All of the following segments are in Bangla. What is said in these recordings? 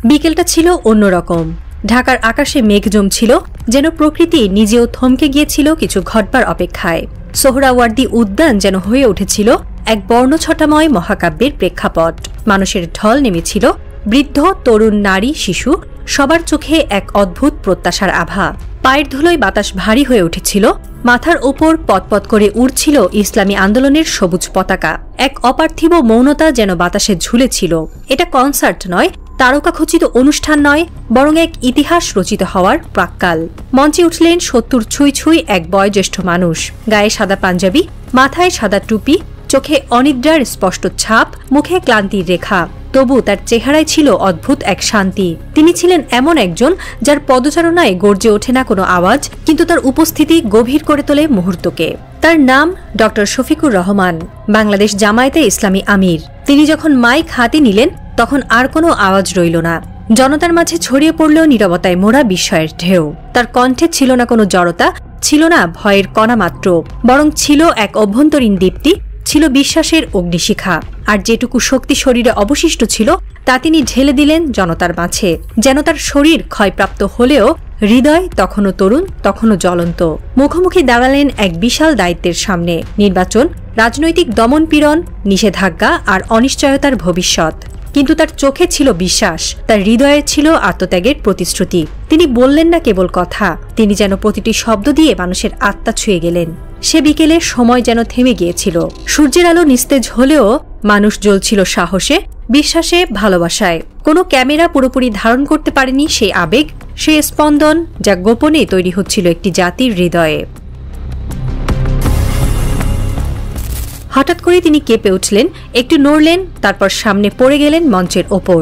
বিকেলটা ছিল অন্যরকম। ঢাকার আকাশে মেঘ জমছিল, যেন প্রকৃতি নিজেও থমকে গিয়েছিল কিছু ঘটবার অপেক্ষায়। সোহরাওয়ার্দী উদ্যান যেন হয়ে উঠেছিল এক বর্ণছটাময় মহাকাব্যের প্রেক্ষাপট। মানুষের ঢল নেমেছিল, বৃদ্ধ, তরুণ, নারী, শিশু, সবার চোখে এক অদ্ভুত প্রত্যাশার আভা। পায়ের ধুলোয় বাতাস ভারী হয়ে উঠেছিল, মাথার ওপর পতপত করে উড়ছিল ইসলামী আন্দোলনের সবুজ পতাকা। এক অপার্থিব মৌনতা যেন বাতাসে ঝুলেছিল। এটা কনসার্ট নয়, তারকাখচিত অনুষ্ঠান নয়, বরং এক ইতিহাস রচিত হওয়ার প্রাক্কাল। মঞ্চে উঠলেন ৭০ ছুঁই ছুঁই এক বয়োজ্যেষ্ঠ মানুষ। গায়ে সাদা পাঞ্জাবি, মাথায় সাদা টুপি, চোখে অনিদ্রার স্পষ্ট ছাপ, মুখে ক্লান্তির রেখা। তবু তার চেহারায় ছিল অদ্ভুত এক শান্তি। তিনি ছিলেন এমন একজন যার পদচারণায় গর্জে ওঠে না কোনো আওয়াজ, কিন্তু তার উপস্থিতি গভীর করে তোলে মুহূর্তকে। তার নাম ডক্টর শফিকুর রহমান, বাংলাদেশ জামায়াতে ইসলামী আমির। তিনি যখন মাইক হাতে নিলেন তখন আর কোনো আওয়াজ রইল না। জনতার মাঝে ছড়িয়ে পড়ল নীরবতায় মোড়া বিস্ময়ের ঢেউ। তার কণ্ঠে ছিল না কোনো জড়তা, ছিল না ভয়ের কণা মাত্র, বরং ছিল এক অভ্যন্তরীণ দীপ্তি, ছিল বিশ্বাসের অগ্নিশিখা। আর যেটুকু শক্তি শরীরে অবশিষ্ট ছিল তা তিনি ঢেলে দিলেন জনতার মাঝে। যেন তার শরীর ক্ষয়প্রাপ্ত হলেও হৃদয় তখনও তরুণ, তখনও জ্বলন্ত। মুখোমুখি দাঁড়ালেন এক বিশাল দায়িত্বের সামনে। নির্বাচন, রাজনৈতিক দমনপীড়ন, নিষেধাজ্ঞা আর অনিশ্চয়তার ভবিষ্যৎ। কিন্তু তার চোখে ছিল বিশ্বাস, তার হৃদয়ে ছিল আত্মত্যাগের প্রতিশ্রুতি। তিনি বললেন না কেবল কথা, তিনি যেন প্রতিটি শব্দ দিয়ে মানুষের আত্মা ছুঁয়ে গেলেন। সে বিকেলে সময় যেন থেমে গিয়েছিল। সূর্যের আলো নিস্তেজ হলেও মানুষ জ্বলছিল সাহসে, বিশ্বাসে, ভালোবাসায়। কোনো ক্যামেরা পুরোপুরি ধারণ করতে পারেনি সেই আবেগ, সেই স্পন্দন, যা গোপনে তৈরি হচ্ছিল একটি জাতির হৃদয়ে। হঠাৎ করে তিনি কেঁপে উঠলেন, একটু নড়লেন, তারপর সামনে পড়ে গেলেন মঞ্চের ওপর।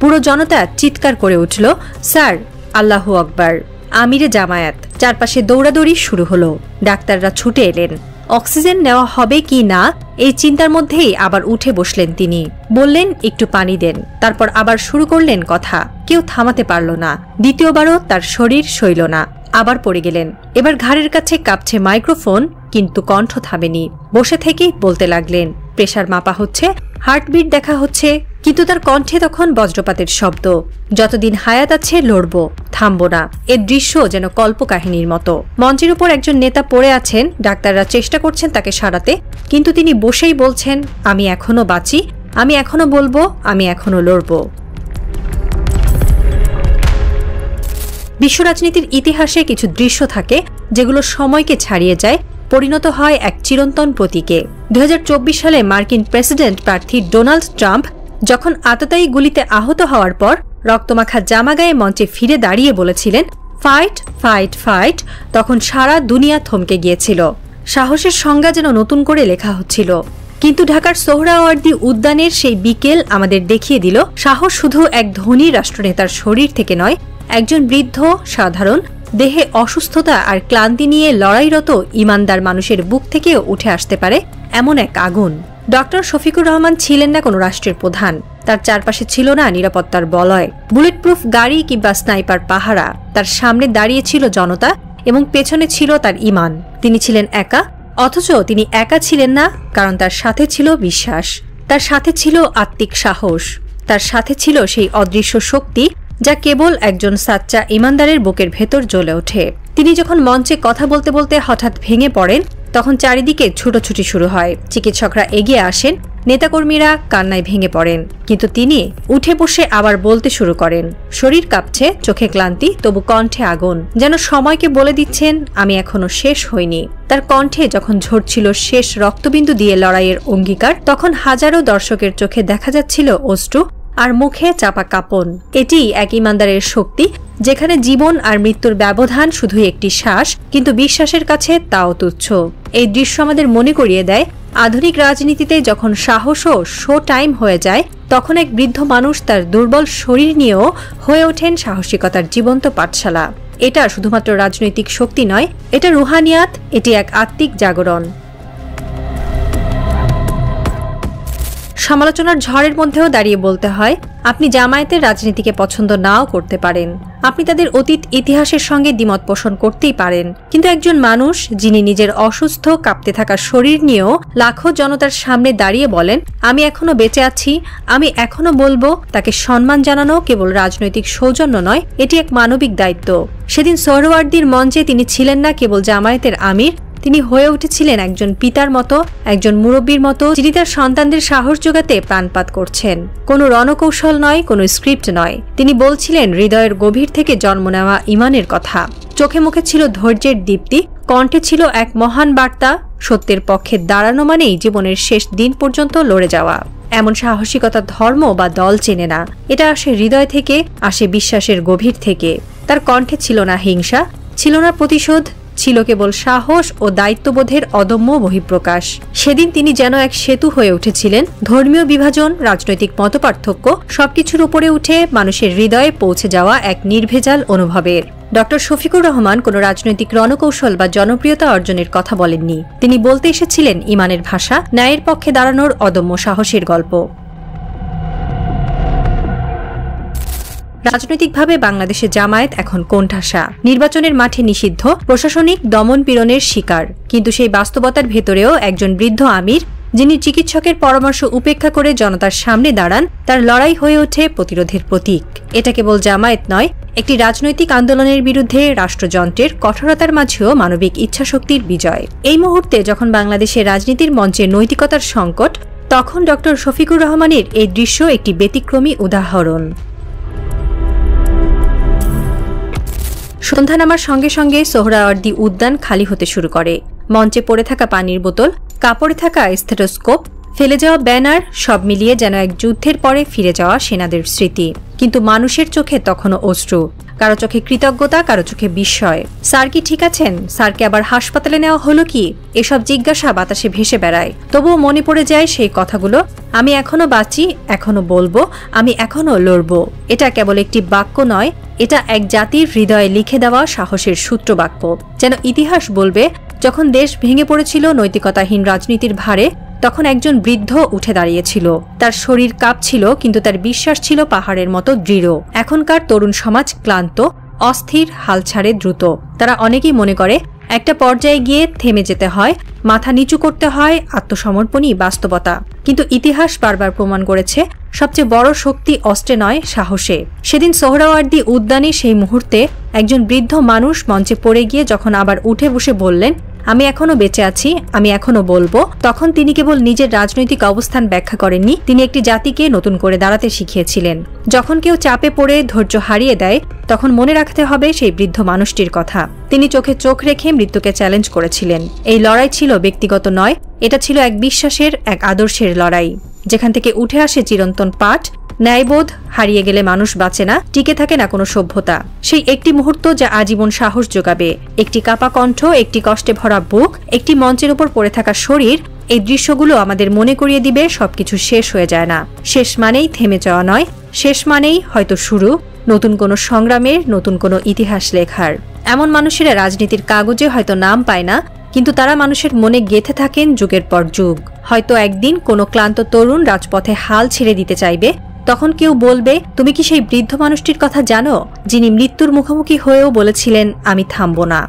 পুরো জনতা চিৎকার করে উঠল, স্যার, আল্লাহু আকবার, আমিরে জামায়াত। চারপাশে দৌড়াদৌড়ি শুরু হলো। ডাক্তাররা ছুটে এলেন। অক্সিজেন নেওয়া হবে কি না এই চিন্তার মধ্যেই আবার উঠে বসলেন তিনি। বললেন, একটু পানি দেন। তারপর আবার শুরু করলেন কথা। কেউ থামাতে পারল না। দ্বিতীয়বারও তার শরীর সইল না, আবার পড়ে গেলেন। এবার ঘাড়ের কাছে কাঁপছে মাইক্রোফোন, কিন্তু কণ্ঠ থামেনি। বসে থেকেই বলতে লাগলেন। প্রেসার মাপা হচ্ছে, হার্টবিট দেখা হচ্ছে, কিন্তু তার কণ্ঠে তখন বজ্রপাতের শব্দ। যতদিন হায়াত আছে লড়ব, থামব না। এর দৃশ্য যেন কল্পকাহিনীর মতো। মঞ্চের উপর একজন নেতা পড়ে আছেন, ডাক্তাররা চেষ্টা করছেন তাকে সারাতে, কিন্তু তিনি বসেই বলছেন, আমি এখনো বাঁচি, আমি এখনো বলবো, আমি এখনো লড়ব। বিশ্ব রাজনীতির ইতিহাসে কিছু দৃশ্য থাকে যেগুলো সময়কে ছাড়িয়ে যায়, পরিণত হয় এক চিরন্তন প্রতীকে। 2024 সালে মার্কিন প্রেসিডেন্ট প্রার্থী ডোনাল্ড ট্রাম্প যখন আততায়ী গুলিতে আহত হওয়ার পর রক্তমাখা জামা গায়ে মঞ্চে ফিরে দাঁড়িয়ে বলেছিলেন, ফাইট, ফাইট, ফাইট, তখন সারা দুনিয়া থমকে গিয়েছিল। সাহসের সংজ্ঞা যেন নতুন করে লেখা হচ্ছিল। কিন্তু ঢাকার সোহরাওয়ার্দী উদ্যানের সেই বিকেল আমাদের দেখিয়ে দিল, সাহস শুধু এক ধনী রাষ্ট্রনেতার শরীর থেকে নয়, একজন বৃদ্ধ, সাধারণ, দেহে অসুস্থতা আর ক্লান্তি নিয়ে লড়াইরত ইমানদার মানুষের বুক থেকেও উঠে আসতে পারে এমন এক আগুন। ডক্টর শফিকুর রহমান ছিলেন না কোনো রাষ্ট্রের প্রধান। তার চারপাশে ছিল না নিরাপত্তার বলয়, বুলেট প্রুফ গাড়ি কিংবা স্নাইপার পাহারা। তার সামনে দাঁড়িয়ে ছিল জনতা এবং পেছনে ছিল তার ঈমান। তিনি ছিলেন একা, অথচ তিনি একা ছিলেন না, কারণ তার সাথে ছিল বিশ্বাস, তার সাথে ছিল আত্মিক সাহস, তার সাথে ছিল সেই অদৃশ্য শক্তি যা কেবল একজন সাচ্চা ইমানদারের বুকের ভেতর জ্বলে ওঠে। তিনি যখন মঞ্চে কথা বলতে বলতে হঠাৎ ভেঙে পড়েন, তখন চারিদিকে ছুটোছুটি শুরু হয়। চিকিৎসকরা এগিয়ে আসেন, নেতাকর্মীরা কান্নায় ভেঙে পড়েন, কিন্তু তিনি উঠে বসে আবার বলতে শুরু করেন। শরীর কাঁপছে, চোখে ক্লান্তি, তবু কণ্ঠে আগুন, যেন সময়কে বলে দিচ্ছেন, আমি এখনো শেষ হইনি। তার কণ্ঠে যখন ঝরছিল শেষ রক্তবিন্দু দিয়ে লড়াইয়ের অঙ্গীকার, তখন হাজারো দর্শকের চোখে দেখা যাচ্ছিল অশ্রু আর মুখে চাপা কাঁপন। এটি এক ইমানদারের শক্তি, যেখানে জীবন আর মৃত্যুর ব্যবধান শুধুই একটি শ্বাস, কিন্তু বিশ্বাসের কাছে তাও তুচ্ছ। এই দৃশ্য আমাদের মনে করিয়ে দেয়, আধুনিক রাজনীতিতে যখন সাহসও শো টাইম হয়ে যায়, তখন এক বৃদ্ধ মানুষ তার দুর্বল শরীর নিয়েও হয়ে ওঠেন সাহসিকতার জীবন্ত পাঠশালা। এটা শুধুমাত্র রাজনৈতিক শক্তি নয়, এটা রুহানিয়াত, এটি এক আত্মিক জাগরণ। সমালোচনার ঝড়ের মধ্যেও দাঁড়িয়ে বলতে হয়, আপনি জামায়াতের রাজনীতিকে পছন্দ নাও করতে পারেন, আপনি তাদের অতীত ইতিহাসের সঙ্গে দ্বিমত পোষণ করতেই পারেন, কিন্তু একজন মানুষ যিনি নিজের অসুস্থ কাঁপতে থাকা শরীর নিয়েও লাখো জনতার সামনে দাঁড়িয়ে বলেন আমি এখনো বেঁচে আছি, আমি এখনো বলবো, তাকে সম্মান জানানো কেবল রাজনৈতিক সৌজন্য নয়, এটি এক মানবিক দায়িত্ব। সেদিন সোহরাওয়ার্দীর মঞ্চে তিনি ছিলেন না কেবল জামায়াতের আমির, তিনি হয়ে উঠেছিলেন একজন পিতার মতো, একজন মুরব্বীর মতো, যিনি তার সন্তানদের সাহস যোগাতে প্রাণপাত করছেন। কোনো রণকৌশল নয়, কোনো স্ক্রিপ্ট নয়, তিনি বলছিলেন হৃদয়ের গভীর থেকে জন্ম নেওয়া ইমানের কথা। চোখে মুখে ছিল ধৈর্যের দীপ্তি, কণ্ঠে ছিল এক মহান বার্তা, সত্যের পক্ষে দাঁড়ানো মানেই জীবনের শেষ দিন পর্যন্ত লড়ে যাওয়া। এমন সাহসিকতা ধর্ম বা দল চেনে না, এটা আসে হৃদয় থেকে, আসে বিশ্বাসের গভীর থেকে। তার কণ্ঠে ছিল না হিংসা, ছিল না প্রতিশোধ, ছিল কেবল সাহস ও দায়িত্ববোধের অদম্য বহিঃপ্রকাশ। সেদিন তিনি যেন এক সেতু হয়ে উঠেছিলেন, ধর্মীয় বিভাজন, রাজনৈতিক মতপার্থক্য সবকিছুর উপরে উঠে মানুষের হৃদয়ে পৌঁছে যাওয়া এক নির্ভেজাল অনুভবের। ডক্টর শফিকুর রহমান কোনো রাজনৈতিক রণকৌশল বা জনপ্রিয়তা অর্জনের কথা বলেননি, তিনি বলতে এসেছিলেন ইমানের ভাষা, ন্যায়ের পক্ষে দাঁড়ানোর অদম্য সাহসের গল্প। রাজনৈতিকভাবে বাংলাদেশে জামায়াত এখন কোণঠাসা, নির্বাচনের মাঠে নিষিদ্ধ, প্রশাসনিক দমন পীড়নের শিকার, কিন্তু সেই বাস্তবতার ভেতরেও একজন বৃদ্ধ আমির, যিনি চিকিৎসকের পরামর্শ উপেক্ষা করে জনতার সামনে দাঁড়ান, তার লড়াই হয়ে ওঠে প্রতিরোধের প্রতীক। এটা কেবল জামায়াত নয়, একটি রাজনৈতিক আন্দোলনের বিরুদ্ধে রাষ্ট্রযন্ত্রের কঠোরতার মাঝেও মানবিক ইচ্ছাশক্তির বিজয়। এই মুহূর্তে যখন বাংলাদেশের রাজনীতির মঞ্চে নৈতিকতার সংকট, তখন ডক্টর শফিকুর রহমানের এই দৃশ্য একটি ব্যতিক্রমী উদাহরণ। সন্ধ্যা নামার সঙ্গে সঙ্গে সোহরাওয়ার্দী উদ্যান খালি হতে শুরু করে। মঞ্চে পড়ে থাকা পানির বোতল, কাপড়ে থাকা স্টেথোস্কোপ, ফেলে যাওয়া ব্যানার, সব মিলিয়ে যেন এক যুদ্ধের পরে ফিরে যাওয়া সেনাদের স্মৃতি। কিন্তু মানুষের চোখে তখনও অশ্রু, কারো চোখে কৃতজ্ঞতা, কারো চোখে বিস্ময়। স্যার কি ঠিক আছেন? স্যারকে আবার হাসপাতালে নেওয়া হলো কি? এসব জিজ্ঞাসা বাতাসে ভেসে বেড়ায়। তবুও মনে পড়ে যায় সেই কথাগুলো, আমি এখনো বাঁচি, এখনো বলবো, আমি এখনো লড়বো। এটা কেবল একটি বাক্য নয়, এটা এক জাতির হৃদয়ে লিখে দেওয়া সাহসের সূত্রবাক্য। যেন ইতিহাস বলবে, যখন দেশ ভেঙে পড়েছিল নৈতিকতাহীন রাজনীতির ভারে, তখন একজন বৃদ্ধ উঠে দাঁড়িয়েছিল। তার শরীর কাঁপছিল, কিন্তু তার বিশ্বাস ছিল পাহাড়ের মতো দৃঢ়। এখনকার তরুণ সমাজ ক্লান্ত, অস্থির, হাল ছাড়ে দ্রুত। তারা অনেকেই মনে করে একটা পর্যায়ে গিয়ে থেমে যেতে হয়, মাথা নিচু করতে হয়, আত্মসমর্পণই বাস্তবতা। কিন্তু ইতিহাস বারবার প্রমাণ করেছে সবচেয়ে বড় শক্তি অস্ত্রে নয়, সাহসে। সেদিন সোহরাওয়ার্দী উদ্যানে সেই মুহূর্তে একজন বৃদ্ধ মানুষ মঞ্চে পড়ে গিয়ে যখন আবার উঠে বসে বললেন আমি এখনো বেঁচে আছি, আমি এখনো বলবো, তখন তিনি কেবল নিজের রাজনৈতিক অবস্থান ব্যাখ্যা করেননি, তিনি একটি জাতিকে নতুন করে দাঁড়াতে শিখিয়েছিলেন। যখন কেউ চাপে পড়ে ধৈর্য হারিয়ে দেয়, তখন মনে রাখতে হবে সেই বৃদ্ধ মানুষটির কথা। তিনি চোখে চোখ রেখে মৃত্যুকে চ্যালেঞ্জ করেছিলেন। এই লড়াই ছিল ব্যক্তিগত নয়, এটা ছিল এক বিশ্বাসের, এক আদর্শের লড়াই, যেখান থেকে উঠে আসে চিরন্তন পাঠ, ন্যায়বোধ। হারিয়ে গেলে মানুষ বাঁচে না, টিকে থাকে না কোনো সভ্যতা। সেই একটি মুহূর্ত যা আজীবন সাহস যোগাবে, একটি কাপা কণ্ঠ, একটি কষ্টে ভরা বুক, একটি মঞ্চের উপর পড়ে থাকা শরীর, এই দৃশ্যগুলো আমাদের মনে করিয়ে দিবে সবকিছু শেষ হয়ে যায় না। শেষ মানেই থেমে যাওয়া নয়, শেষ মানেই হয়তো শুরু নতুন কোনো সংগ্রামের, নতুন কোনো ইতিহাস লেখার। এমন মানুষেরা রাজনীতির কাগজে হয়তো নাম পায় না, কিন্তু তারা মানুষের মনে গেঁথে থাকেন যুগের পর যুগ। হয়তো একদিন কোনো ক্লান্ত তরুণ রাজপথে হাল ছেড়ে দিতে চাইবে, তখন কেউ বলবে তুমি কি সেই বৃদ্ধ মানুষটির কথা জানো, যিনি মৃত্যুর মুখোমুখি হয়েও বলেছিলেন আমি থামব না।